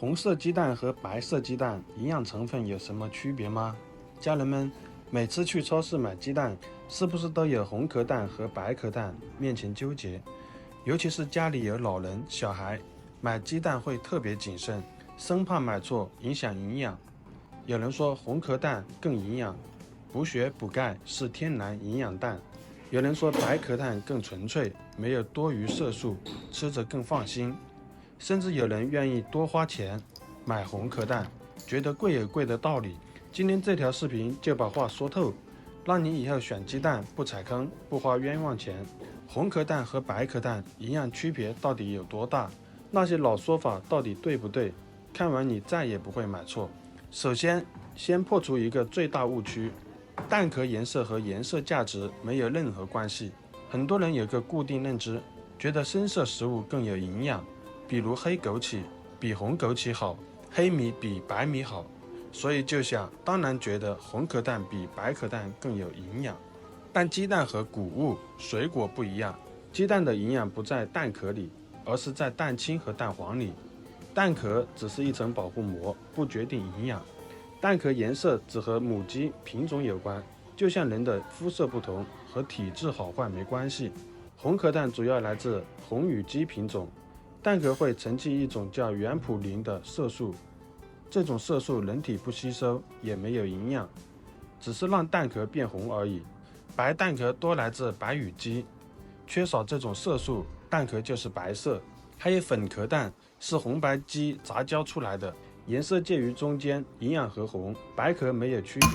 红色鸡蛋和白色鸡蛋营养成分有什么区别吗？家人们，每次去超市买鸡蛋，是不是都有红壳蛋和白壳蛋面前纠结？尤其是家里有老人、小孩，买鸡蛋会特别谨慎，生怕买错影响营养。有人说红壳蛋更营养，补血补钙是天然营养蛋。有人说白壳蛋更纯粹，没有多余色素，吃着更放心。甚至有人愿意多花钱买红壳蛋，觉得贵有贵的道理。今天这条视频就把话说透，让你以后选鸡蛋不踩坑，不花冤枉钱。红壳蛋和白壳蛋营养区别到底有多大？那些老说法到底对不对？看完你再也不会买错。首先破除一个最大误区，蛋壳颜色和颜色价值没有任何关系。很多人有个固定认知，觉得深色食物更有营养，比如黑枸杞比红枸杞好，黑米比白米好，所以就想当然觉得红壳蛋比白壳蛋更有营养。但鸡蛋和谷物、水果不一样，鸡蛋的营养不在蛋壳里，而是在蛋清和蛋黄里。蛋壳只是一层保护膜，不决定营养。蛋壳颜色只和母鸡品种有关，就像人的肤色不同，和体质好坏没关系。红壳蛋主要来自红羽鸡品种，蛋壳会沉积一种叫原普林的色素，这种色素人体不吸收，也没有营养，只是让蛋壳变红而已。白蛋壳多来自白羽鸡，缺少这种色素，蛋壳就是白色。还有粉壳蛋，是红白鸡杂交出来的，颜色介于中间，营养和红、白壳没有区别。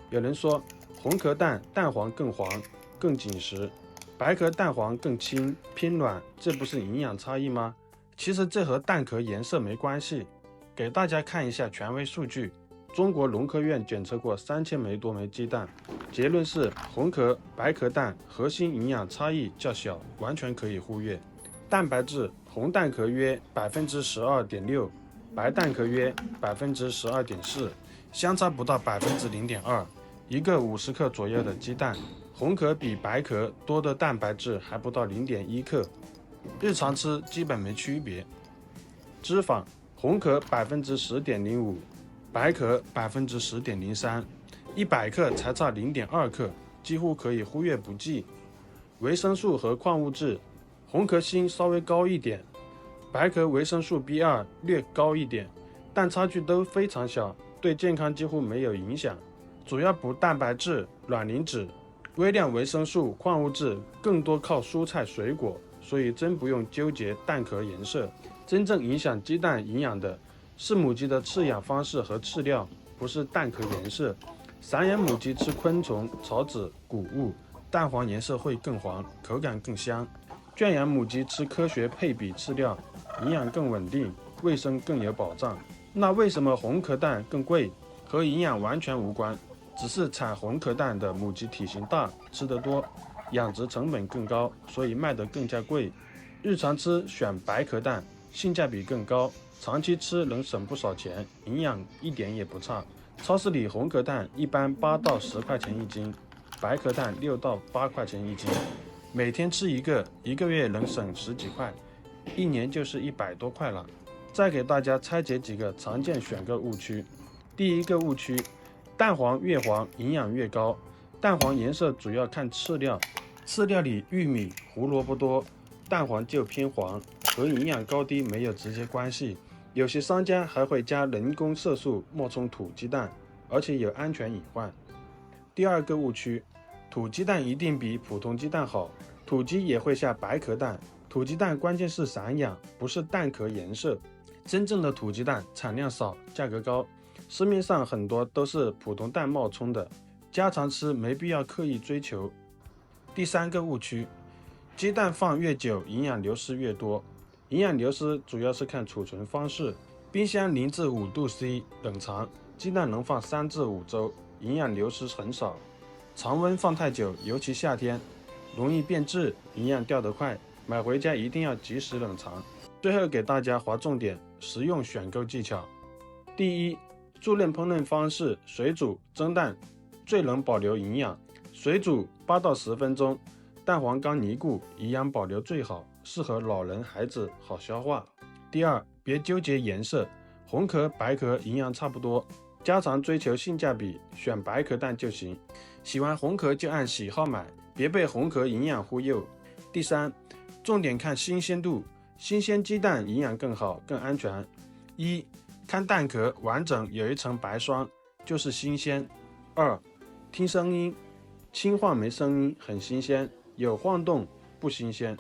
有人说红壳蛋蛋黄更黄更紧实，白壳蛋黄更轻偏软，这不是营养差异吗？其实这和蛋壳颜色没关系。给大家看一下权威数据，中国农科院检测过3000枚多枚鸡蛋，结论是红壳、白壳蛋核心营养差异较小，完全可以忽略。蛋白质，红蛋壳约12.6%，白蛋壳约12.4%，相差不到0.2%。一个50克左右的鸡蛋，红壳比白壳多的蛋白质还不到0.1克，日常吃基本没区别。脂肪，红壳10.05%，白壳10.03%，100克才差0.2克，几乎可以忽略不计。维生素和矿物质，红壳锌稍微高一点，白壳维生素 B2 略高一点，但差距都非常小，对健康几乎没有影响。主要补蛋白质、卵磷脂、微量维生素、矿物质更多靠蔬菜水果，所以真不用纠结蛋壳颜色。真正影响鸡蛋营养的是母鸡的饲养方式和饲料，不是蛋壳颜色。散养母鸡吃昆虫、草籽、谷物，蛋黄颜色会更黄，口感更香。圈养母鸡吃科学配比饲料，营养更稳定，卫生更有保障。那为什么红壳蛋更贵？和营养完全无关，只是产红壳蛋的母鸡体型大，吃得多，养殖成本更高，所以卖得更加贵。日常吃选白壳蛋，性价比更高，长期吃能省不少钱，营养一点也不差。超市里红壳蛋一般8到10块钱一斤，白壳蛋6到8块钱一斤。每天吃一个月能省10几块，一年就是100多块了。再给大家拆解几个常见选购误区。第一个误区，蛋黄越黄营养越高。蛋黄颜色主要看饲料，饲料里玉米、胡萝卜多，蛋黄就偏黄，和营养高低没有直接关系。有些商家还会加人工色素冒充土鸡蛋，而且有安全隐患。第二个误区，土鸡蛋一定比普通鸡蛋好，土鸡也会下白壳蛋，土鸡蛋关键是散养，不是蛋壳颜色。真正的土鸡蛋产量少，价格高，市面上很多都是普通蛋冒充的，家常吃没必要刻意追求。第三个误区，鸡蛋放越久营养流失越多。营养流失主要是看储存方式，冰箱0至5度C 冷藏，鸡蛋能放3至5周，营养流失很少。常温放太久，尤其夏天，容易变质，营养掉得快，买回家一定要及时冷藏。最后给大家划重点，实用选购技巧。第一，助热烹饪方式，水煮、蒸蛋最能保留营养。水煮8到10分钟，蛋黄刚凝固，营养保留最好，适合老人孩子好消化。第二，别纠结颜色，红壳、白壳营养差不多，家常追求性价比，选白壳蛋就行。喜欢红壳就按喜好买，别被红壳营养忽悠。第三，重点看新鲜度，新鲜鸡蛋营养更好，更安全。一，看蛋壳完整有一层白霜，就是新鲜。二，听声音，轻晃没声音很新鲜，有晃动不新鲜。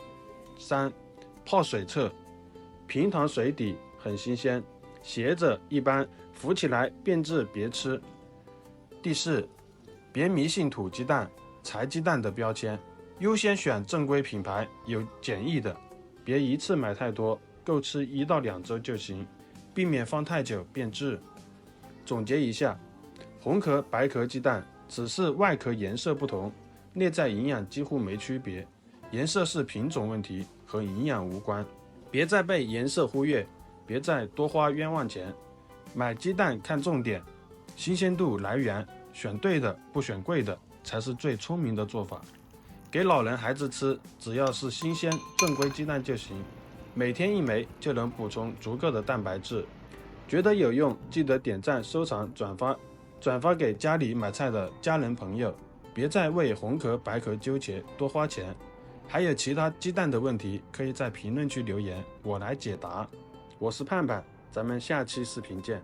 三，泡水侧，平躺水底很新鲜，斜着一般，浮起来变质别吃。第四，别迷信土鸡蛋、柴鸡蛋的标签，优先选正规品牌，有检疫的，别一次买太多，够吃1到2周就行，避免放太久变质。总结一下，红壳、白壳鸡蛋只是外壳颜色不同，内在营养几乎没区别，颜色是品种问题，和营养无关。别再被颜色忽悠，别再多花冤枉钱。买鸡蛋看重点，新鲜度、来源，选对的，不选贵的，才是最聪明的做法。给老人孩子吃，只要是新鲜正规鸡蛋就行，每天1枚就能补充足够的蛋白质。觉得有用，记得点赞、收藏、转发给家里买菜的家人朋友，别再为红壳白壳纠结，多花钱。还有其他鸡蛋的问题，可以在评论区留言，我来解答。我是盼盼，咱们下期视频见。